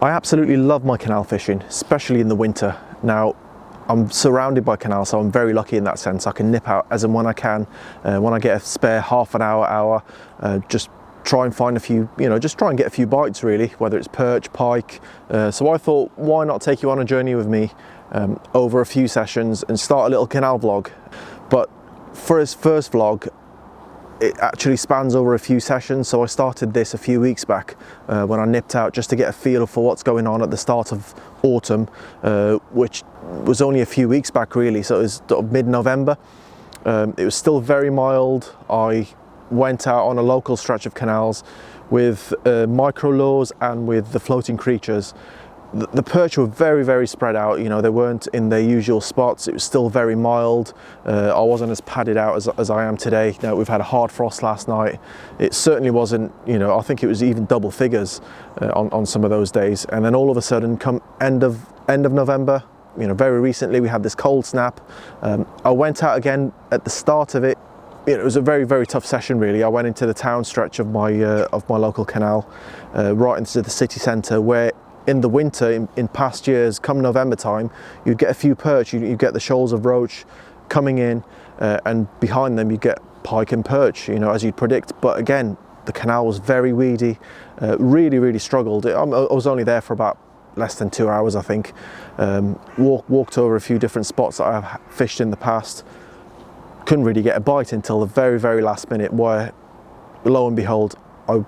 I absolutely love my canal fishing, especially in the winter. Now, I'm surrounded by canals, so I'm very lucky in that sense. I can nip out as and when I can. When I get a spare half an hour, just try and find a few, just try and get a few bites really, whether it's perch, pike. So I thought, why not take you on a journey with me over a few sessions and start a little canal vlog. But for his first vlog, it actually spans over a few sessions. So I started this a few weeks back when I nipped out just to get a feel for what's going on at the start of autumn, which was only a few weeks back really. So it was mid-November. It was still very mild. I went out on a local stretch of canals with Micr Laws and with the floating creatures. The perch were very, very spread out. They weren't in their usual spots. It was still very mild. I wasn't as padded out as I am today. Now, we've had a hard frost last night. It certainly wasn't, I think it was even double figures on some of those days. And then all of a sudden, come end of November, very recently we had this cold snap. I went out again at the start of it. It was a very, very tough session really. I went into the town stretch of my local canal, right into the city centre, where in the winter, in past years, come November time, you'd get a few perch. You get the shoals of roach coming in, and behind them you get pike and perch, as you'd predict. But again, the canal was very weedy, really, really struggled. I was only there for about less than 2 hours, I think. Walked over a few different spots that I've fished in the past. Couldn't really get a bite until the very, very last minute, where lo and behold, I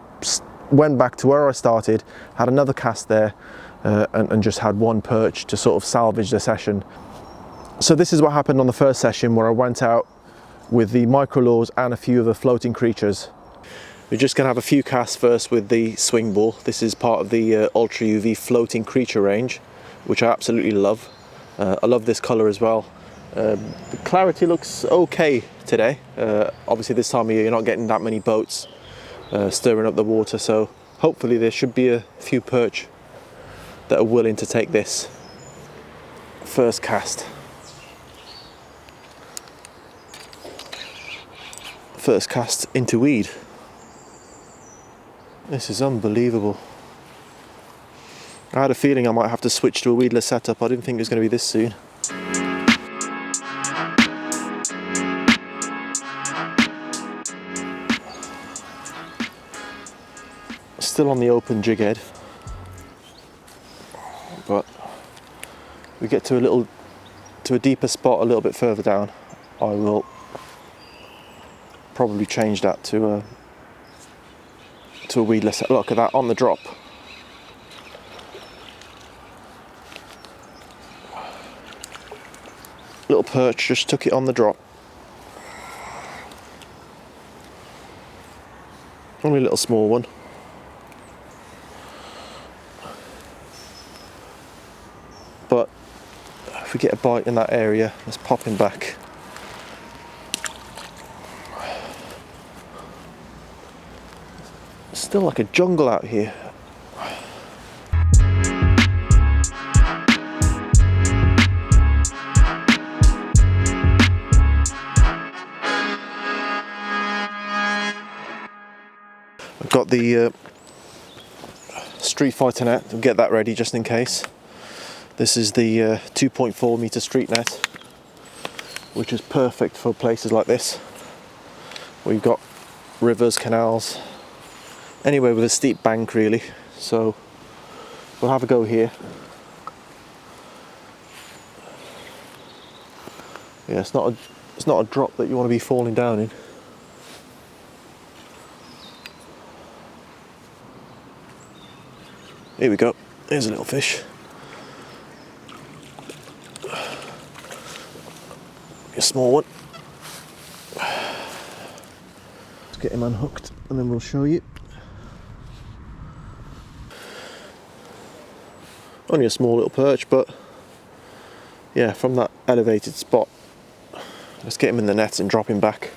went back to where I started, had another cast there, and just had one perch to sort of salvage the session. So this is what happened on the first session, where I went out with the Micr Laws and a few of the floating creatures. We're just going to have a few casts first with the swing ball. This is part of the Ultra UV floating creature range, which I absolutely love. I love this colour as well. The clarity looks okay today. Obviously this time of year you're not getting that many boats stirring up the water, so hopefully there should be a few perch that are willing to take this first cast. First cast into weed. This is unbelievable. I had a feeling I might have to switch to a weedless setup. I didn't think it was going to be this soon. Still on the open jig head, but we get to a deeper spot a little bit further down. I will probably change that to a weedless. Look at that on the drop. Little perch, just took it on the drop. Only a little small one. But if we get a bite in that area, let's pop him back. It's still like a jungle out here. I've got the Street Fighter net. I'll get that ready just in case. This is the 2.4 meter street net, which is perfect for places like this. We've got rivers, canals, anywhere with a steep bank really. So we'll have a go here. Yeah, it's not a drop that you want to be falling down in. Here we go. Here's a little fish. A small one. Let's get him unhooked and then we'll show you. Only a small little perch, but yeah, from that elevated spot, let's get him in the net and drop him back.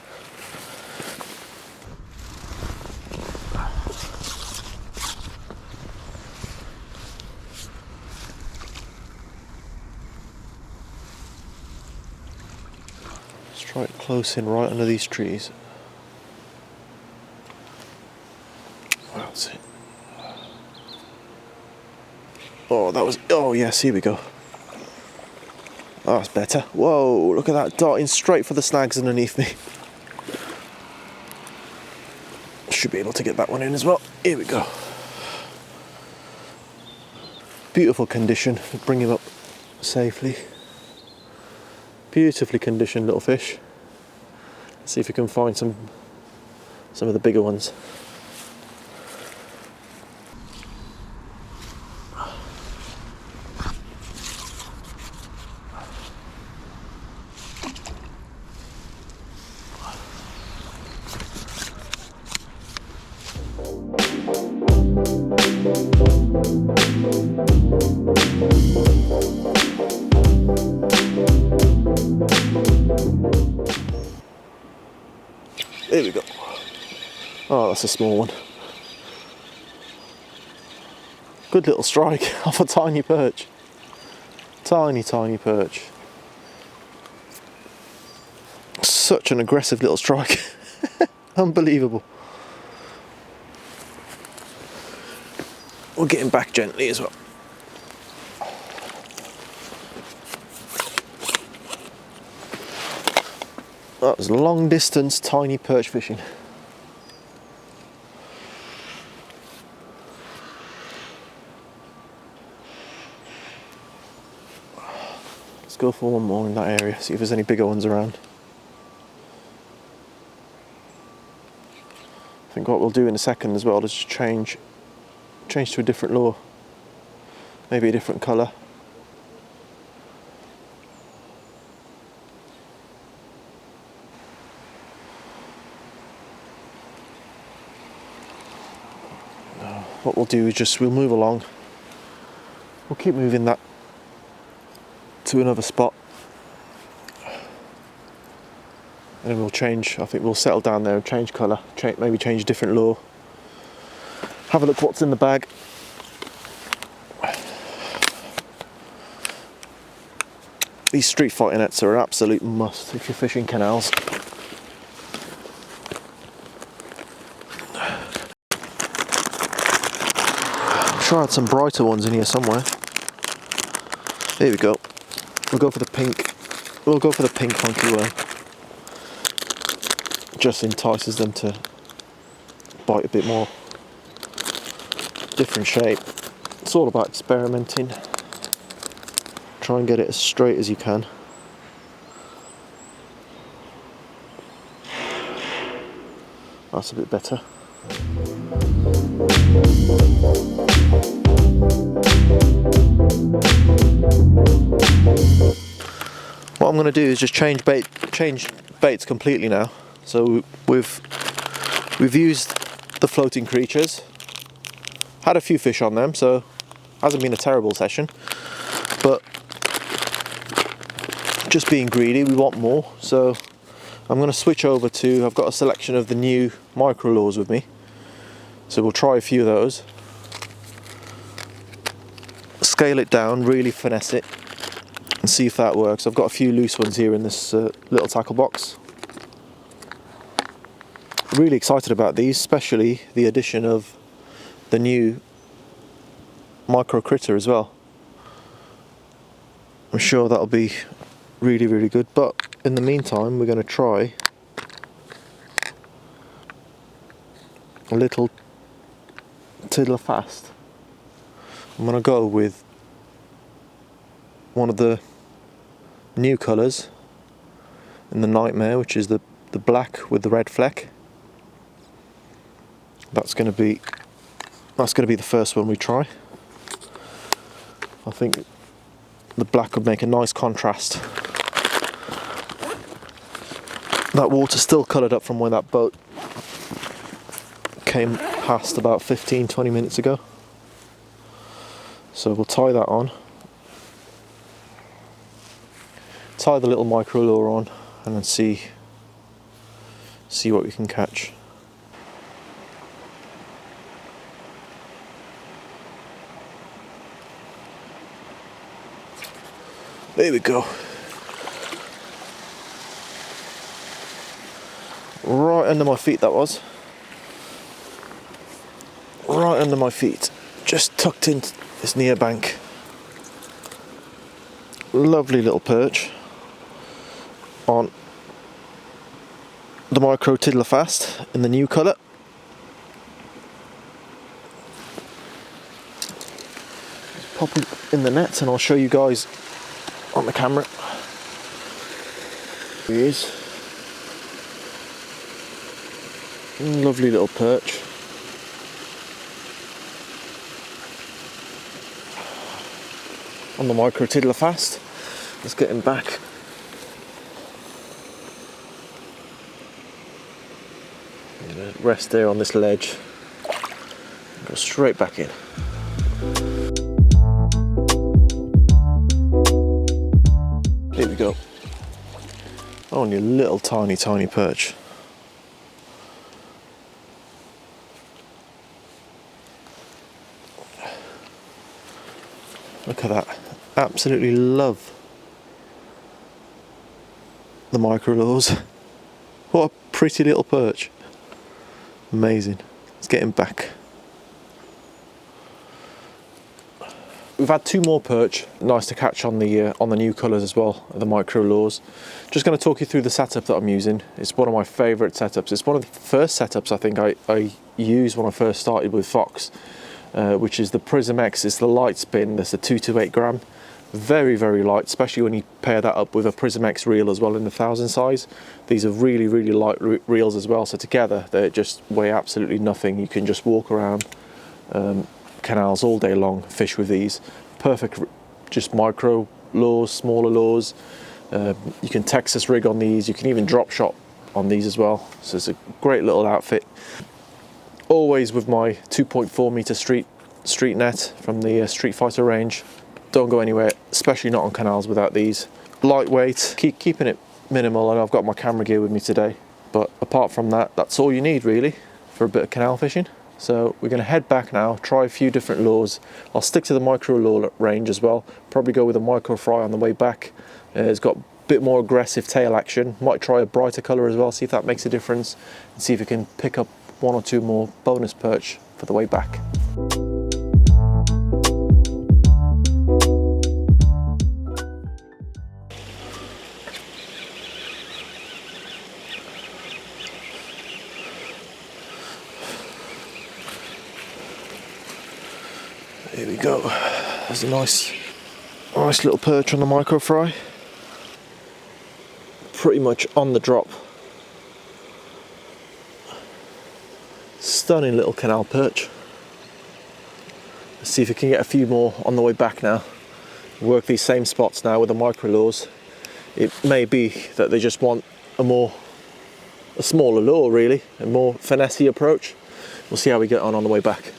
Try it close in right under these trees. That's it. Oh, that was, oh yes, here we go. Oh, that's better. Whoa, look at that, darting straight for the snags underneath me. Should be able to get that one in as well. Here we go. Beautiful condition, bring him up safely. Beautifully conditioned little fish. Let's see if we can find some of the bigger ones. There we go. Oh, that's a small one. Good little strike off a tiny perch. Tiny, tiny perch. Such an aggressive little strike. Unbelievable. We'll get him back gently as well. That was long distance tiny perch fishing. Let's go for one more in that area, see if there's any bigger ones around. I think what we'll do in a second as well is just change to a different lure. Maybe a different colour. What we'll do is we'll move along. We'll keep moving that to another spot. And then we'll change, I think we'll settle down there and change colour, maybe change a different lure. Have a look what's in the bag. These street fighting nets are an absolute must if you're fishing canals. I'm sure I had some brighter ones in here somewhere. There we go. We'll go for the pink. We'll go for the pink funky worm. Just entices them to bite a bit more. Different shape. It's all about experimenting. Try and get it as straight as you can. That's a bit better. What I'm going to do is just change baits completely now. So we've used the floating creatures. Had a few fish on them, so hasn't been a terrible session. But just being greedy, we want more. So I'm going to switch over to, I've got a selection of the new Micr Laws with me. So we'll try a few of those. Scale it down, really finesse it, and see if that works. I've got a few loose ones here in this little tackle box. Really excited about these, especially the addition of the new micro critter as well. I'm sure that'll be really, really good, but in the meantime we're going to try a little tiddler fast. I'm going to go with one of the new colours in the Nightmare, which is the black with the red fleck. That's going to be the first one we try. I think the black would make a nice contrast. That water's still coloured up from when that boat came past about 15-20 minutes ago. So we'll tie that on. Tie the little micro lure on and then see what we can catch. There we go. Right under my feet that was. Right under my feet. Just tucked into this near bank. lovely little perch on the Micro Tiddler Fast in the new colour. Pop him in the net and I'll show you guys on the camera. Here he is. Lovely little perch. On the Micro Tiddler Fast. Let's get him back. Rest there on this ledge. Go straight back in. Here we go. Only a little tiny perch. Look at that. Absolutely love the Micr Laws. What a pretty little perch. Amazing. Let's get him back. We've had 2 more perch. Nice to catch on the new colours as well, the Micr Laws. Just going to talk you through the setup that I'm using. It's one of my favourite setups. It's one of the first setups I think I used when I first started with Fox, which is the Prism X. It's the light spin. There's a 2 to 8 gram. Very, very light, especially when you pair that up with a Prism X reel as well in the 1000 size. These are really, really light reels as well. So together they just weigh absolutely nothing. You can just walk around canals all day long, fish with these. Perfect, just Micro Laws, smaller Laws. You can Texas rig on these. You can even drop shot on these as well. So it's a great little outfit. Always with my 2.4 meter street net from the Street Fighter range. Don't go anywhere, especially not on canals without these. Lightweight, keeping it minimal, and I've got my camera gear with me today. But apart from that, that's all you need really for a bit of canal fishing. So we're going to head back now, try a few different lures. I'll stick to the Micro Law range as well. Probably go with a micro fry on the way back. It's got a bit more aggressive tail action. Might try a brighter colour as well, see if that makes a difference. And see if we can pick up 1 or 2 more bonus perch for the way back. Here we go. There's a nice little perch on the micro fry. Pretty much on the drop. Stunning little canal perch. Let's see if we can get a few more on the way back now. Work these same spots now with the Micr Laws. It may be that they just want a smaller lure really, a more finessey approach. We'll see how we get on the way back.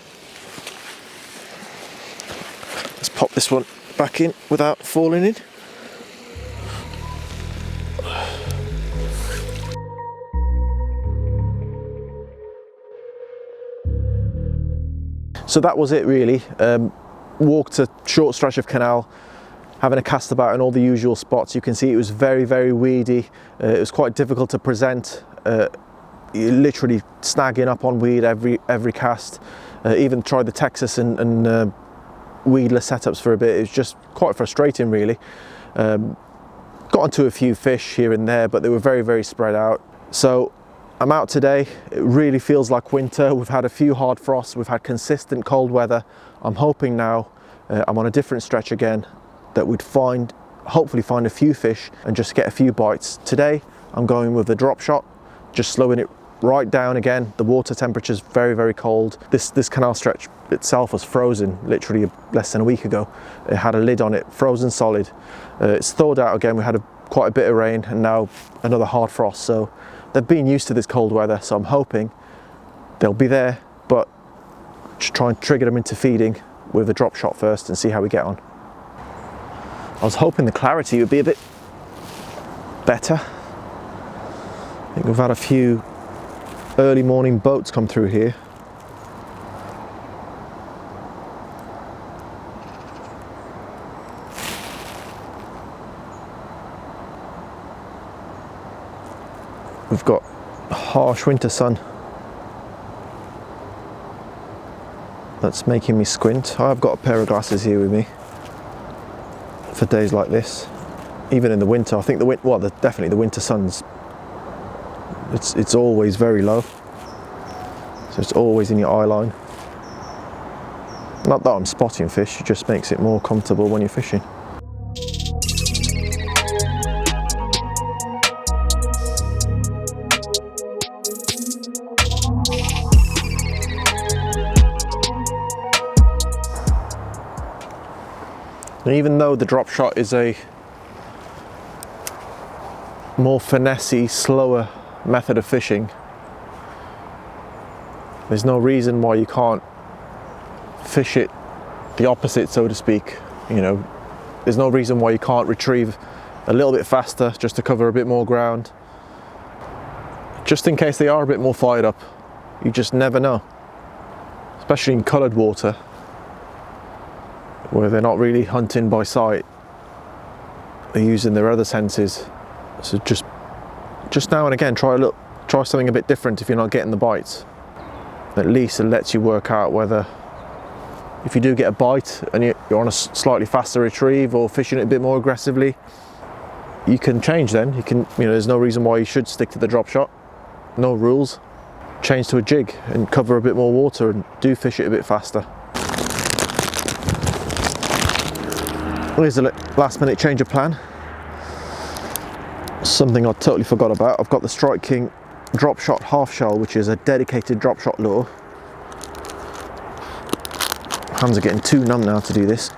Let's pop this one back in without falling in. So that was it really. Walked a short stretch of canal, having a cast about in all the usual spots. You can see it was very, very weedy. It was quite difficult to present. You're literally snagging up on weed every cast. Even tried the Texas and weedless setups for a bit. It was just quite frustrating really. Got onto a few fish here and there, but they were very, very spread out. So I'm out today. It really feels like winter. We've had a few hard frosts. We've had consistent cold weather. I'm hoping now, I'm on a different stretch again, that we'd hopefully find a few fish and just get a few bites. Today, I'm going with the drop shot, just slowing it right down again. The water temperature's very, very cold. This canal stretch itself was frozen literally less than a week ago. It had a lid on it, frozen solid. It's thawed out again. We had quite a bit of rain and now another hard frost. So they've been used to this cold weather. So I'm hoping they'll be there, but just try and trigger them into feeding with a drop shot first and see how we get on. I was hoping the clarity would be a bit better. I think we've had a few early morning boats come through here. We've got harsh winter sun that's making me squint. I've got a pair of glasses here with me. for days like this. Even in the winter, I think definitely the winter sun's, it's always very low, so it's always in your eye line. Not that I'm spotting fish, it just makes it more comfortable when you're fishing. And even though the drop shot is a more finessey, slower method of fishing, there's no reason why you can't fish it the opposite, so to speak. You know, there's no reason why you can't retrieve a little bit faster just to cover a bit more ground, just in case they are a bit more fired up. You just never know, especially in coloured water where they're not really hunting by sight, they're using their other senses. So just now and again try something a bit different if you're not getting the bites. At least it lets you work out whether, if you do get a bite and you're on a slightly faster retrieve or fishing it a bit more aggressively, you can change then. You know, there's no reason why you should stick to the drop shot. No rules. Change to a jig and cover a bit more water and do fish it a bit faster. Well, here's a last minute change of plan. Something I totally forgot about. I've got the Strike King drop shot half shell, which is a dedicated drop shot lure. Hands are getting too numb now to do this.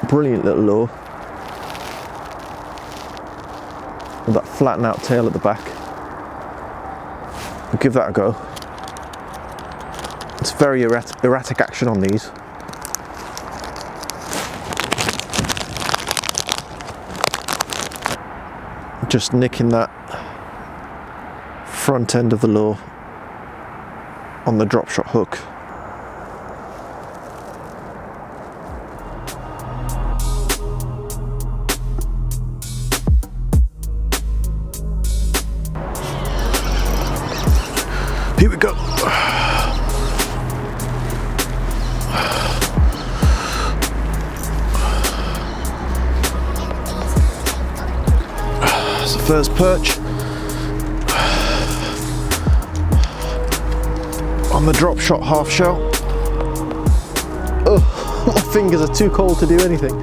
Brilliant little lure with that flatten out tail at the back. I'll give that a go. It's very erratic action on these. Just nicking that front end of the lure on the drop shot hook. Here we go. That's the first perch on the drop shot half shell. Oh, my fingers are too cold to do anything.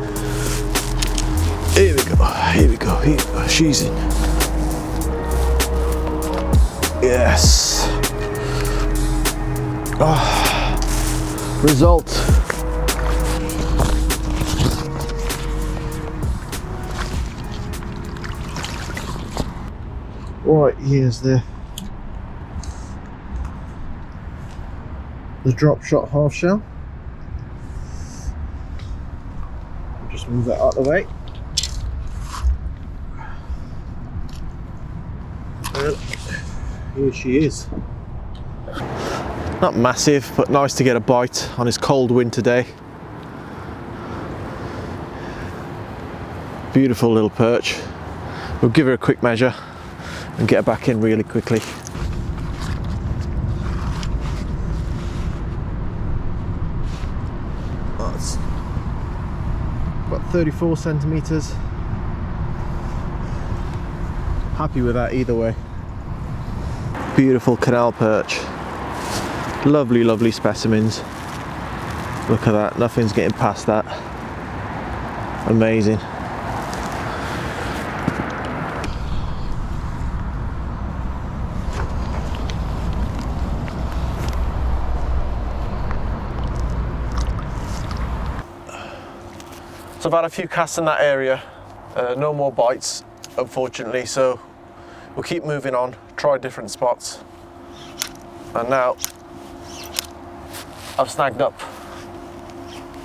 Here we go, here we go, here we go. She's in. Yes. Oh, result. Right, here's the drop shot half shell. Just move that out of the way. And here she is. Not massive, but nice to get a bite on this cold winter day. Beautiful little perch. We'll give her a quick measure and get her back in really quickly. That's about 34 centimeters. Happy with that either way. Beautiful canal perch. Lovely, lovely specimens. Look at that, nothing's getting past that. Amazing. So I've had a few casts in that area, no more bites unfortunately, so we'll keep moving on, try different spots. And now I've snagged up.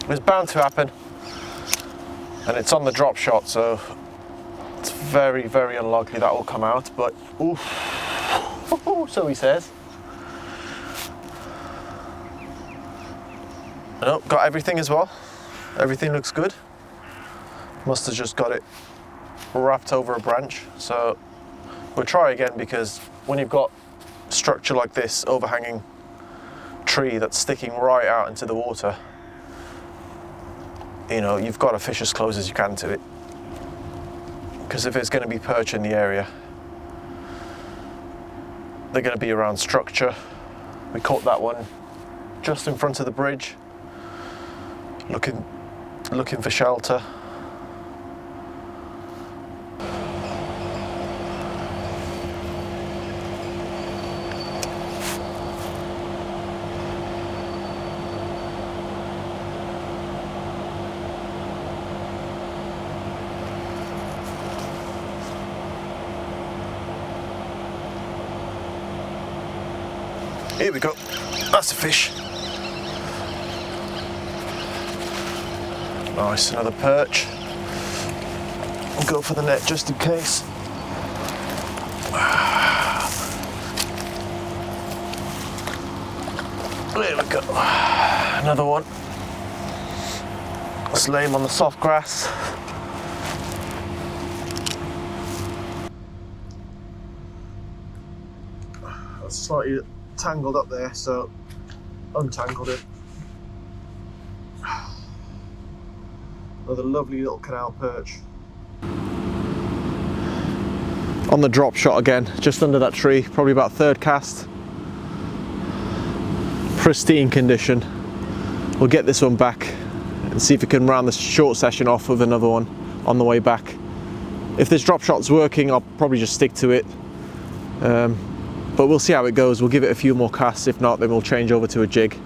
It's bound to happen, and it's on the drop shot, so it's very, very unlikely that will come out, but oof, so he says. Oh, got everything as well. Everything looks good. Must have just got it wrapped over a branch, so we'll try again, because when you've got structure like this, overhanging tree that's sticking right out into the water, you know, you've got to fish as close as you can to it. Because if it's going to be perch in the area, they're going to be around structure. We caught that one just in front of the bridge, looking for shelter. Here we go, that's a fish. Nice, another perch. I'll go for the net just in case. There we go, another one. Let's lay him on the soft grass. That's slightly tangled up there, so untangled it. Another lovely little canal perch. On the drop shot again, just under that tree, probably about third cast. Pristine condition. We'll get this one back and see if we can round the short session off with another one on the way back. If this drop shot's working, I'll probably just stick to it. But we'll see how it goes. We'll give it a few more casts. If not, then we'll change over to a jig.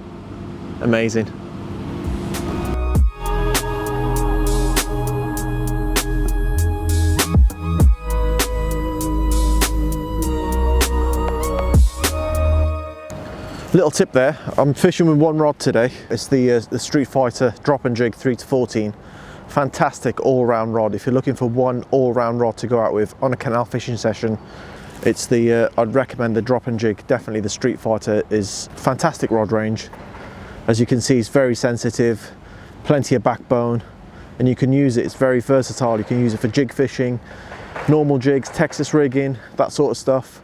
Amazing. Little tip there, I'm fishing with one rod today. It's the Street Fighter Drop and Jig 3 to 14. Fantastic all-round rod. If you're looking for one all-round rod to go out with on a canal fishing session, it's the, I'd recommend the Drop and Jig. Definitely the Street Fighter is fantastic rod range. As you can see, it's very sensitive, plenty of backbone, and you can use it, it's very versatile. You can use it for jig fishing, normal jigs, Texas rigging, that sort of stuff.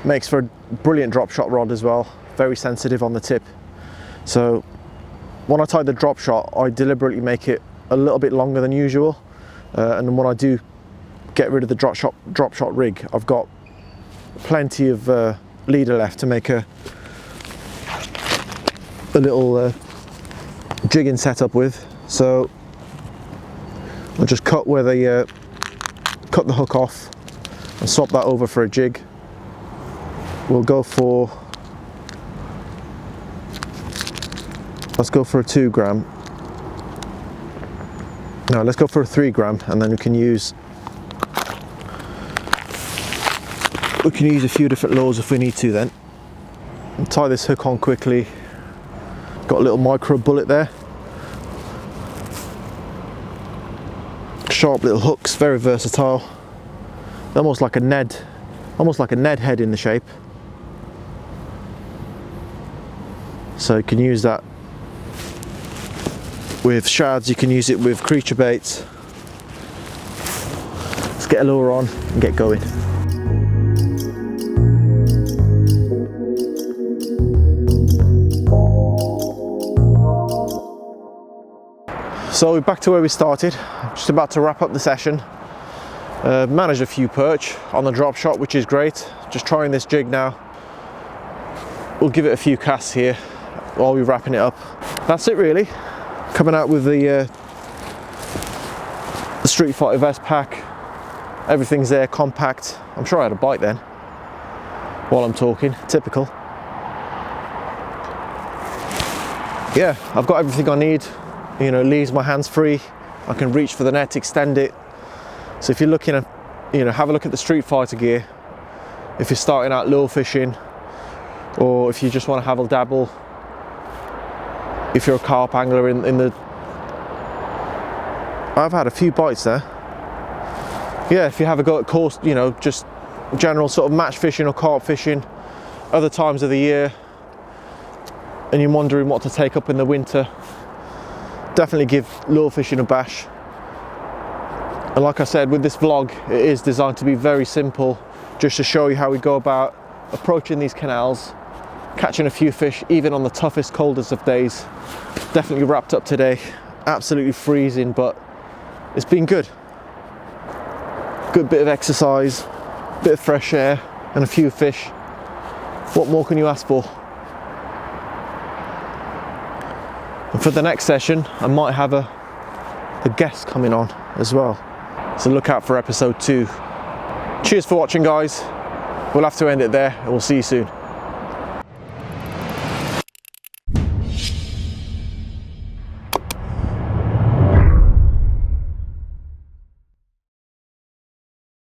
Makes for a brilliant drop shot rod as well, very sensitive on the tip. So when I tie the drop shot, I deliberately make it a little bit longer than usual, and when I do get rid of the drop shot rig, I've got plenty of leader left to make a little jigging setup with. So I'll just cut where they cut the hook off and swap that over for a jig. We'll go for, let's go for a 2 gram. No, let's go for a 3 gram, and then we can use a few different lures if we need to then. And tie this hook on quickly. Got a little micro bullet there. Sharp little hooks, very versatile. Almost like a Ned head in the shape. So you can use that with shads, you can use it with creature baits. Let's get a lure on and get going. So we're back to where we started. Just about to wrap up the session. Managed a few perch on the drop shot, which is great. Just trying this jig now. We'll give it a few casts here while we're wrapping it up. That's it really. Coming out with the Street Fighter vest pack. Everything's there, compact. I'm sure I had a bite then while I'm talking, typical. Yeah, I've got everything I need. You know, leaves my hands free. I can reach for the net, extend it. So if you're looking at, you know, have a look at the Street Fighter gear. If you're starting out lure fishing, or if you just want to have a dabble, if you're a carp angler in the... I've had a few bites there. Yeah, if you have a go at course, you know, just general sort of match fishing or carp fishing, other times of the year, and you're wondering what to take up in the winter, definitely give lure fishing a bash. And like I said, with this vlog, it is designed to be very simple, just to show you how we go about approaching these canals catching a few fish even on the toughest, coldest of days. Definitely wrapped up today, absolutely freezing, but it's been good. Good bit of exercise, bit of fresh air and a few fish. What more can you ask for? And for the next session I might have a guest coming on as well, so look out for episode 2. Cheers for watching, guys. We'll have to end it there and we'll see you soon.